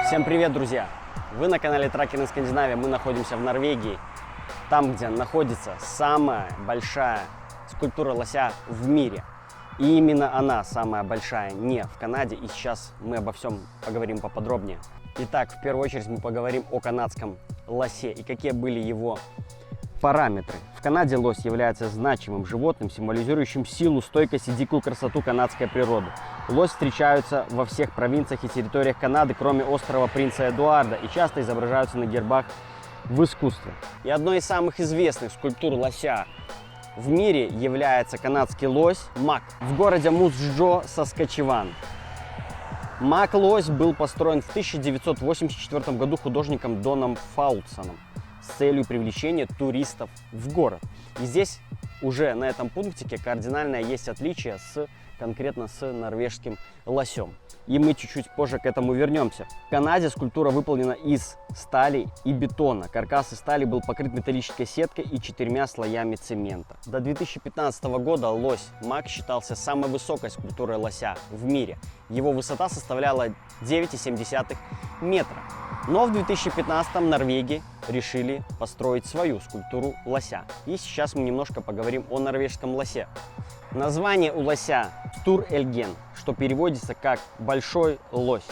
Всем привет, друзья! Вы на канале Тракинг Скандинавия. Мы находимся в Норвегии, там, где находится самая большая скульптура лося в мире. И именно она самая большая, не в Канаде. И сейчас мы обо всем поговорим поподробнее. Итак, в первую очередь мы поговорим о канадском лосе и какие были его параметры. В Канаде лось является значимым животным, символизирующим силу, стойкость и дикую красоту канадской природы. Лось встречаются во всех провинциях и территориях Канады, кроме острова Принца Эдуарда, и часто изображаются на гербах в искусстве. И одной из самых известных скульптур лося в мире является канадский лось Мак в городе Мусджо, Саскачеван. Мак-лось был построен в 1984 году художником Доном Фаултсоном с целью привлечения туристов в город. И здесь уже на этом пунктике кардинальное есть отличие конкретно с норвежским лосем. И мы чуть-чуть позже к этому вернемся. В Канаде скульптура выполнена из стали и бетона. Каркас из стали был покрыт металлической сеткой и 4 слоями цемента. До 2015 года лось Мак считался самой высокой скульптурой лося в мире. Его высота составляла 9,7 метра. Но в 2015-м Норвегии решили построить свою скульптуру лося. И сейчас мы немножко поговорим о норвежском лосе. Название у лося Стур-Эльген, что переводится как «большой лось».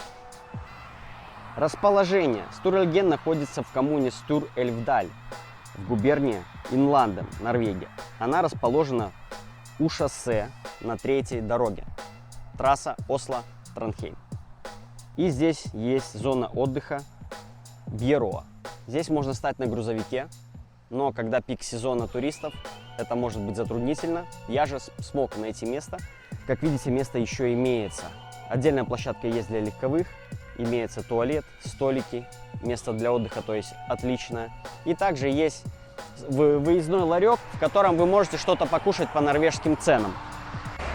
Расположение. Стур-Эльген находится в коммуне Стур-Эльвдаль в губернии Инланден, Норвегия. Она расположена у шоссе на 3-й дороге. Трасса Осло-Транхейм. И здесь есть зона отдыха Бьероа. Здесь можно стать на грузовике, но когда пик сезона туристов, это может быть затруднительно. Я же смог найти место. Как видите, место еще имеется. Отдельная площадка есть для легковых, имеется туалет, столики, место для отдыха, то есть отличное. И также есть выездной ларек, в котором вы можете что-то покушать по норвежским ценам.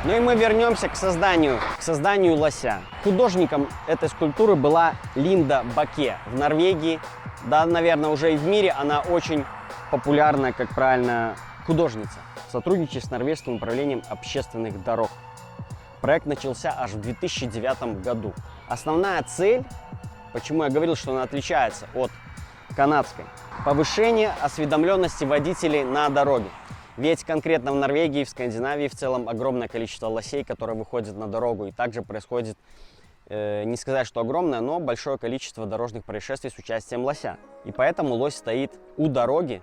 Ну и мы вернемся к созданию лося. Художником этой скульптуры была Линда Баке. В Норвегии, да, наверное, уже и в мире она очень популярная, как правильно, художница. Сотрудничает с Норвежским управлением общественных дорог. Проект начался аж в 2009 году. Основная цель, почему я говорил, что она отличается от канадской, повышение осведомленности водителей на дороге. Ведь конкретно в Норвегии, в Скандинавии в целом огромное количество лосей, которые выходят на дорогу. И также происходит, не сказать, что огромное, но большое количество дорожных происшествий с участием лося. И поэтому лось стоит у дороги,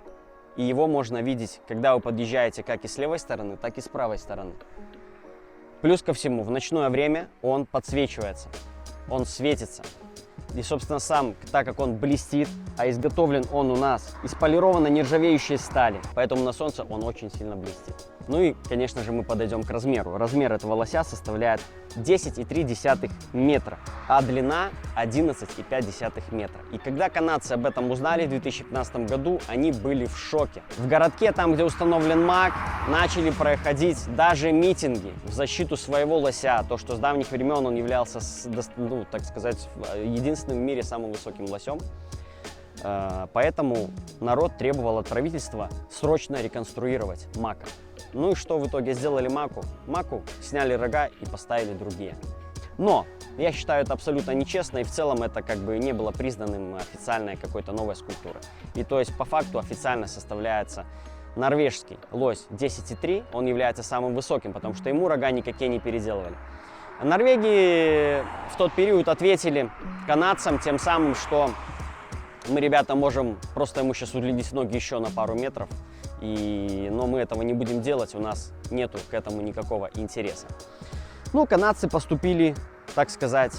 и его можно видеть, когда вы подъезжаете как и с левой стороны, так и с правой стороны. Плюс ко всему, в ночное время он подсвечивается, он светится. И, собственно, сам, так как он блестит, а изготовлен он у нас из полированной нержавеющей стали, поэтому на солнце он очень сильно блестит. Ну и, конечно же, мы подойдем к размеру. Размер этого лося составляет 10,3 метра, а длина 11,5 метра. И когда канадцы об этом узнали в 2015 году, они были в шоке. В городке, там, где установлен Мак, начали проходить даже митинги в защиту своего лося. То, что с давних времен он являлся, ну, так сказать, единственным в мире самым высоким лосем. Поэтому народ требовал от правительства срочно реконструировать Мака. Ну и что в итоге сделали Маку? Маку сняли рога и поставили другие. Но я считаю это абсолютно нечестно, и в целом это как бы не было признанным официальной какой-то новой скульптурой. И то есть по факту официально составляется норвежский лось 10,3, он является самым высоким, потому что ему рога никакие не переделывали. В Норвегии в тот период ответили канадцам тем самым, что мы, ребята, можем просто ему сейчас удлинить ноги еще на пару метров, но мы этого не будем делать, у нас нету к этому никакого интереса. Ну, канадцы поступили, так сказать,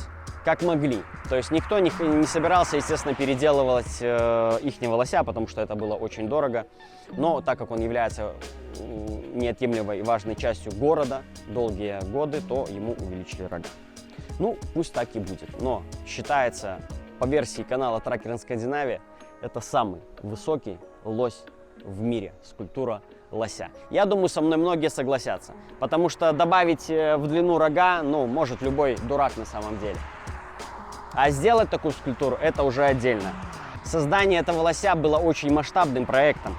как могли. То есть никто не собирался, естественно, переделывать ихнего лося, потому что это было очень дорого. Но так как он является неотъемлемой и важной частью города долгие годы, то ему увеличили рога. Ну, пусть так и будет. Но считается, по версии канала Тракинг Скандинавия, это самый высокий лось в мире, скульптура лося. Я думаю, со мной многие согласятся, потому что добавить в длину рога, ну, может любой дурак на самом деле. А сделать такую скульптуру – это уже отдельно. Создание этого лося было очень масштабным проектом,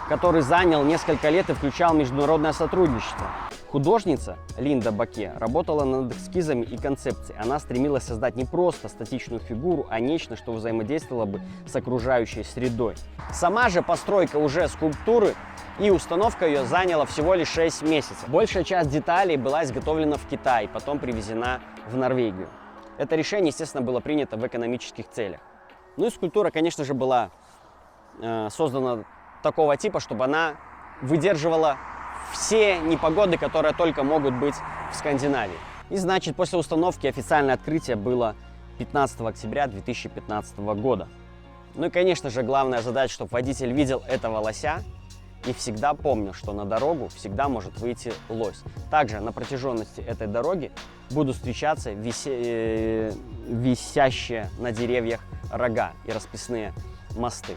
который занял несколько лет и включал международное сотрудничество. Художница Линда Баке работала над эскизами и концепцией. Она стремилась создать не просто статичную фигуру, а нечто, что взаимодействовало бы с окружающей средой. Сама же постройка уже скульптуры и установка ее заняла всего лишь 6 месяцев. Большая часть деталей была изготовлена в Китае, потом привезена в Норвегию. Это решение, естественно, было принято в экономических целях. Ну и скульптура, конечно же, была создана такого типа, чтобы она выдерживала все непогоды, которые только могут быть в Скандинавии. И значит, после установки официальное открытие было 15 октября 2015 года. Ну и, конечно же, главная задача, чтобы водитель видел этого лося и всегда помнил, что на дорогу всегда может выйти лось. Также на протяженности этой дороги будут встречаться висящие на деревьях рога и расписные мосты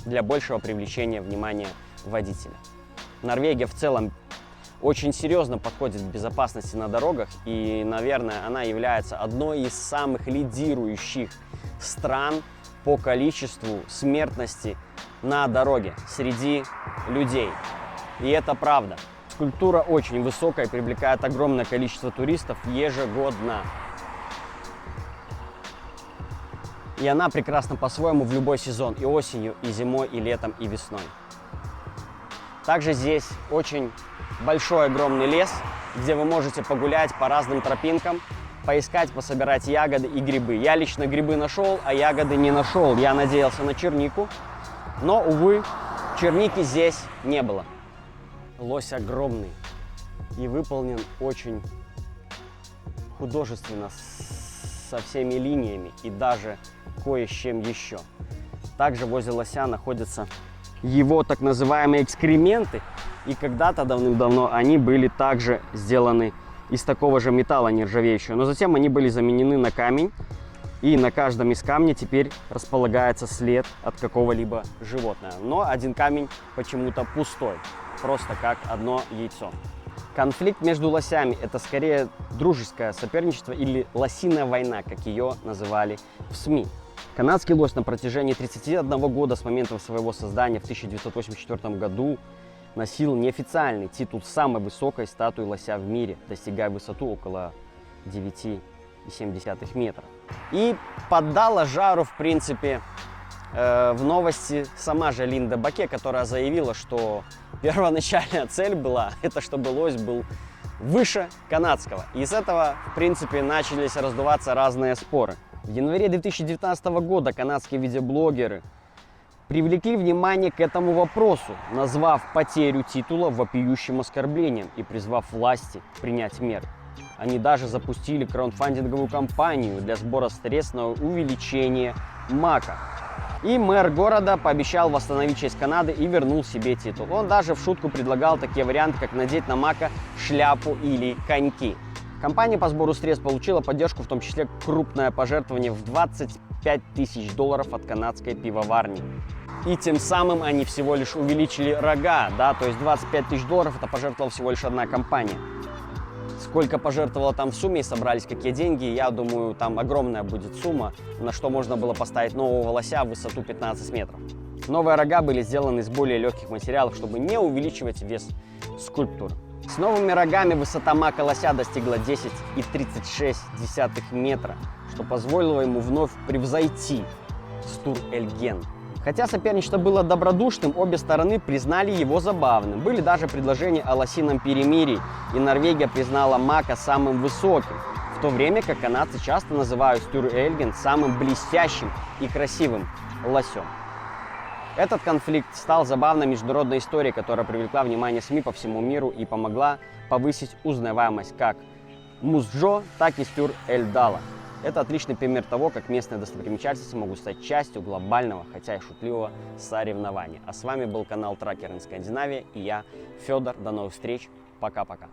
для большего привлечения внимания водителя. Норвегия в целом очень серьезно подходит к безопасности на дорогах, и, наверное, она является одной из самых лидирующих стран по количеству смертности на дороге среди людей. И это правда. Скульптура очень высокая, привлекает огромное количество туристов ежегодно. И она прекрасна по-своему в любой сезон, и осенью, и зимой, и летом, и весной. Также здесь очень большой огромный лес, где вы можете погулять по разным тропинкам, поискать, пособирать ягоды и грибы. Я лично грибы нашел, а ягоды не нашел. Я надеялся на чернику, но, увы, черники здесь не было. Лось огромный и выполнен очень художественно, со всеми линиями и даже кое с чем еще. Также возле лося находятся его так называемые экскременты, и когда-то давным-давно они были также сделаны из такого же металла нержавеющего, но затем они были заменены на камень, и на каждом из камней теперь располагается след от какого-либо животного. Но один камень почему-то пустой, просто как одно яйцо. Конфликт между лосями – это скорее дружеское соперничество или лосиная война, как ее называли в СМИ. Канадский лось на протяжении 31 года с момента своего создания в 1984 году носил неофициальный титул самой высокой статуи лося в мире, достигая высоту около 9,7 метра. И поддала жару, в принципе, в новости сама же Линда Баке, которая заявила, что первоначальная цель была, это чтобы лось был выше канадского. И с этого, в принципе, начались раздуваться разные споры. В январе 2019 года канадские видеоблогеры привлекли внимание к этому вопросу, назвав потерю титула вопиющим оскорблением и призвав власти принять меры. Они даже запустили краундфандинговую кампанию для сбора средств на увеличение мака. И мэр города пообещал восстановить честь Канады и вернул себе титул. Он даже в шутку предлагал такие варианты, как надеть на мака шляпу или коньки. Компания по сбору средств получила поддержку, в том числе крупное пожертвование в $25 тысяч от канадской пивоварни. И тем самым они всего лишь увеличили рога, да, то есть $25 тысяч это пожертвовала всего лишь одна компания. Сколько пожертвовала там в сумме и собрались какие деньги, я думаю, там огромная будет сумма, на что можно было поставить нового лося в высоту 15 метров. Новые рога были сделаны из более легких материалов, чтобы не увеличивать вес скульптуры. С новыми рогами высота мака лося достигла 10,36 метра, что позволило ему вновь превзойти Стур-Эльген. Хотя соперничество было добродушным, обе стороны признали его забавным. Были даже предложения о лосином перемирии, и Норвегия признала мака самым высоким, в то время как канадцы часто называют Стур-Эльген самым блестящим и красивым лосем. Этот конфликт стал забавной международной историей, которая привлекла внимание СМИ по всему миру и помогла повысить узнаваемость как Мусджо, так и Стур-Эльдала. Это отличный пример того, как местные достопримечательности могут стать частью глобального, хотя и шутливого соревнования. А с вами был канал Tracker in Scandinavia и я, Федор. До новых встреч. Пока-пока.